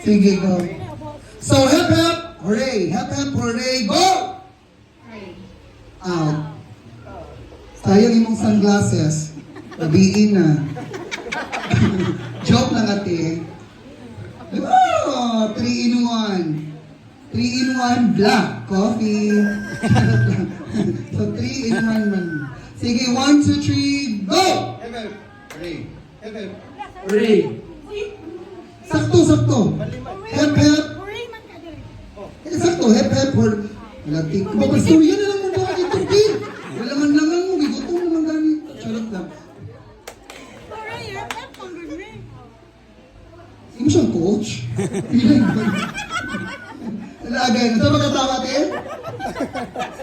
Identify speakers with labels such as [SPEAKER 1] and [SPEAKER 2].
[SPEAKER 1] Sige, go. So, hep hep, hooray! Hep hep, hooray, go! Out. Sayang imong sunglasses. Tabiin na. Joke lang ate. Oh, 3 in 1. 3 in 1 black coffee. So 3 in 1 man. Sige, 1, 2, 3, go!
[SPEAKER 2] Hooray! Hooray!
[SPEAKER 3] Hooray!
[SPEAKER 1] Sakto, sakto. Hep hep. Sakto, hep hep. Lati. Mapastorya na